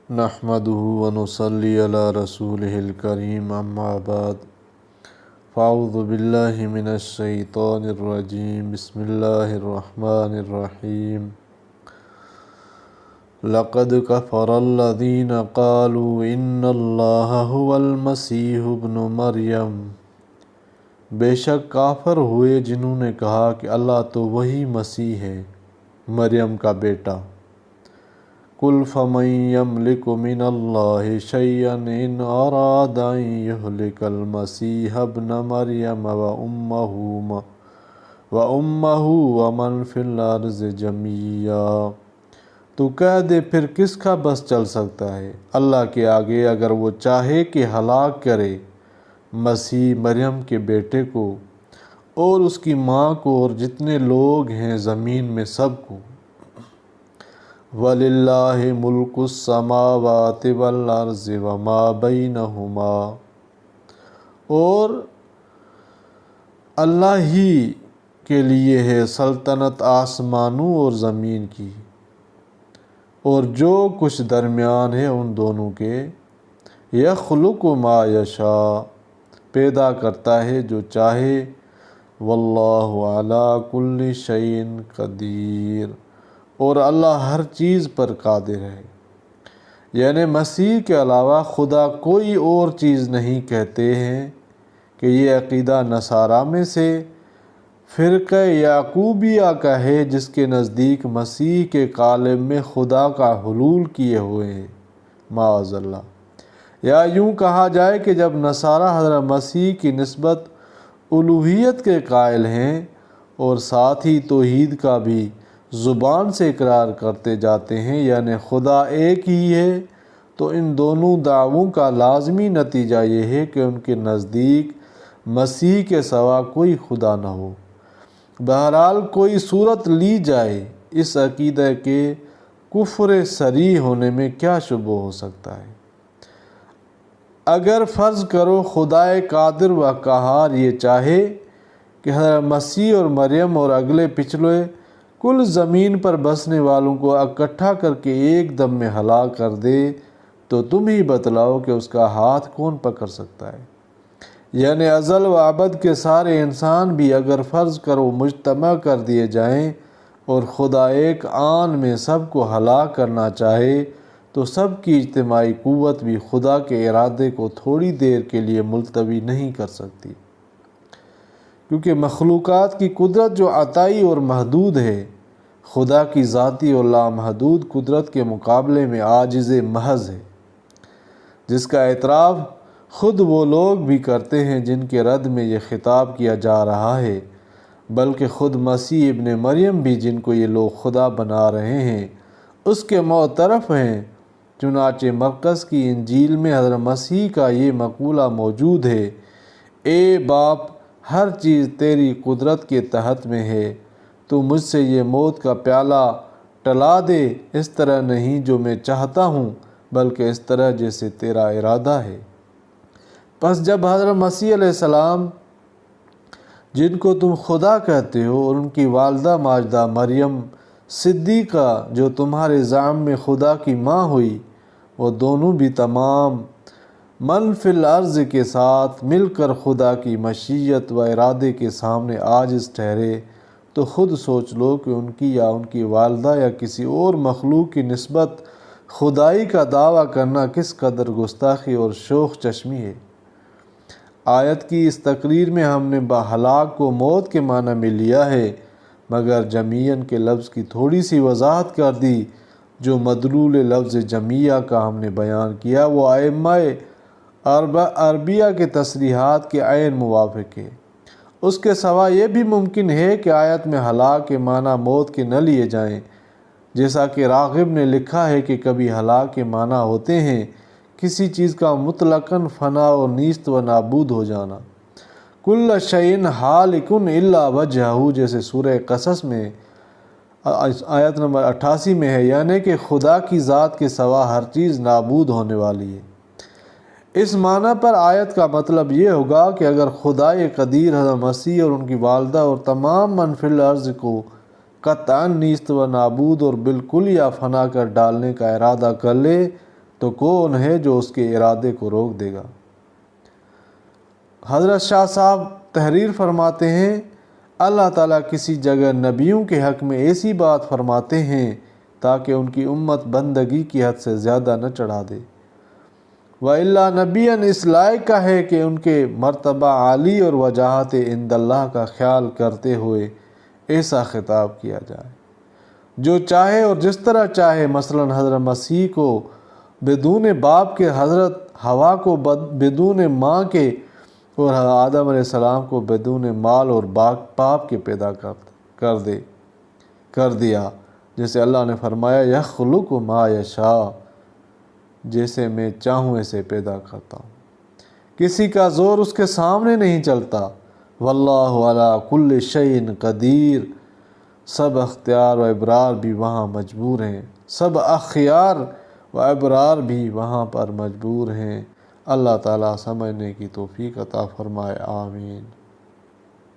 نحمده ونصلي على رسوله الكريم اما بعد فاعوذ بالله من الشيطان الرجيم بسم الله الرحمن الرحيم لقد كفر الذين قالوا ان الله هو المسيح ابن مریم، بے شک کافر ہوئے جنہوں نے کہا کہ اللہ تو وہی مسیح ہے، مریم کا بیٹا۔ قل فمن يملك من الله شيئا إن أراد أن يهلك المسيح ابن مريم وأمه ومن في الأرض جميعا۔ تو کہہ دے پھر کس کا بس چل سکتا ہے اللہ کے آگے اگر وہ چاہے کہ ہلاک کرے مسیح مریم کے بیٹے کو اور اس کی ماں کو اور جتنے لوگ ہیں زمین میں سب کو۔ وَلِلَّهِ مُلْكُ السَّمَاوَاتِ وَالْأَرْضِ وَمَا بَيْنَهُمَا، اور اللہ ہی کے لیے ہے سلطنت آسمانوں اور زمین کی اور جو کچھ درمیان ہے ان دونوں کے۔ يَخْلُقُ مَا يَشَاءُ، پیدا کرتا ہے جو چاہے۔ وَاللَّهُ عَلَى كُلِّ شَيْءٍ قَدِيرٌ، اور اللہ ہر چیز پر قادر ہے۔ یعنی مسیح کے علاوہ خدا کوئی اور چیز نہیں کہتے ہیں کہ یہ عقیدہ نصارہ میں سے فرقہ یعقوبیہ کا ہے جس کے نزدیک مسیح کے قالب میں خدا کا حلول کیے ہوئے ہیں، معاذ اللہ۔ یا یوں کہا جائے کہ جب نصارہ حضرت مسیح کی نسبت الوہیت کے قائل ہیں اور ساتھ ہی توحید کا بھی زبان سے اقرار کرتے جاتے ہیں، یعنی خدا ایک ہی ہے، تو ان دونوں دعووں کا لازمی نتیجہ یہ ہے کہ ان کے نزدیک مسیح کے سوا کوئی خدا نہ ہو۔ بہرحال کوئی صورت لی جائے، اس عقیدہ کے کفر صریح ہونے میں کیا شبہ ہو سکتا ہے؟ اگر فرض کرو خدائے قادر و قہار یہ چاہے کہ حضرت مسیح اور مریم اور اگلے پچھلے کل زمین پر بسنے والوں کو اکٹھا کر کے ایک دم میں ہلاک کر دے، تو تم ہی بتلاؤ کہ اس کا ہاتھ کون پکڑ سکتا ہے؟ یعنی ازل و ابد کے سارے انسان بھی اگر فرض کرو مجتمع کر دیے جائیں اور خدا ایک آن میں سب کو ہلاک کرنا چاہے تو سب کی اجتماعی قوت بھی خدا کے ارادے کو تھوڑی دیر کے لیے ملتوی نہیں کر سکتی، کیونکہ مخلوقات کی قدرت جو عطائی اور محدود ہے، خدا کی ذاتی اور لامحدود قدرت کے مقابلے میں عاجز محض ہے، جس کا اعتراف خود وہ لوگ بھی کرتے ہیں جن کے رد میں یہ خطاب کیا جا رہا ہے، بلکہ خود مسیح ابن مریم بھی جن کو یہ لوگ خدا بنا رہے ہیں اس کے معترف ہیں۔ چنانچہ مرقس کی انجیل میں حضرت مسیح کا یہ مقولہ موجود ہے، اے باپ ہر چیز تیری قدرت کے تحت میں ہے، تو مجھ سے یہ موت کا پیالہ ٹلا دے، اس طرح نہیں جو میں چاہتا ہوں بلکہ اس طرح جیسے تیرا ارادہ ہے۔ پس جب حضرت مسیح علیہ السلام جن کو تم خدا کہتے ہو اور ان کی والدہ ماجدہ مریم صدیقہ جو تمہارے زعم میں خدا کی ماں ہوئی، وہ دونوں بھی تمام من فی الارض کے ساتھ مل کر خدا کی مشیت و ارادے کے سامنے عاجز ٹھہرے، تو خود سوچ لو کہ ان کی یا ان کی والدہ یا کسی اور مخلوق کی نسبت خدائی کا دعویٰ کرنا کس قدر گستاخی اور شوخ چشمی ہے۔ آیت کی اس تقریر میں ہم نے ہلاک کو موت کے معنی میں لیا ہے، مگر جمیعاً کے لفظ کی تھوڑی سی وضاحت کر دی۔ جو مدلول لفظ جمیعہ کا ہم نے بیان کیا وہ ائمہ عربیہ کے تصریحات کے عین موافق ہے۔ اس کے سوا یہ بھی ممکن ہے کہ آیت میں ہلاک کے معنی موت کے نہ لیے جائیں، جیسا کہ راغب نے لکھا ہے کہ کبھی ہلاک کے معنی ہوتے ہیں کسی چیز کا مطلقاً فنا اور نیست و نابود ہو جانا، کل شیء ہالک الا وجہہ، جیسے سورہ قصص میں آیت نمبر 88 میں ہے، یعنی کہ خدا کی ذات کے سوا ہر چیز نابود ہونے والی ہے۔ اس معنی پر آیت کا مطلب یہ ہوگا کہ اگر خدائے قدیر حضرت مسیح اور ان کی والدہ اور تمام من فی الارض کو قطعاً نیست و نابود اور بالکل یا فنا کر ڈالنے کا ارادہ کر لے تو کون ہے جو اس کے ارادے کو روک دے گا؟ حضرت شاہ صاحب تحریر فرماتے ہیں، اللہ تعالیٰ کسی جگہ نبیوں کے حق میں ایسی بات فرماتے ہیں تاکہ ان کی امت بندگی کی حد سے زیادہ نہ چڑھا دے، وَإِلَّا نبیًا اس لائق کا ہے کہ ان کے مرتبہ عالی اور وجاہت عند اللہ کا خیال کرتے ہوئے ایسا خطاب کیا جائے جو چاہے اور جس طرح چاہے۔ مثلا حضرت مسیح کو بدون باپ کے، حضرت حوا کو بدون ماں کے، اور آدم علیہ السلام کو بدون مال اور باپ کے پیدا کر دیا، جیسے اللہ نے فرمایا یخلق ما یشاء، جیسے میں چاہوں ایسے پیدا کرتا ہوں، کسی کا زور اس کے سامنے نہیں چلتا۔ واللہ علی کل شیء قدیر، سب اختیار و ابرار بھی وہاں مجبور ہیں، سب اخیار و ابرار بھی وہاں پر مجبور ہیں۔ اللہ تعالیٰ سمجھنے کی توفیق عطا فرمائے، آمین۔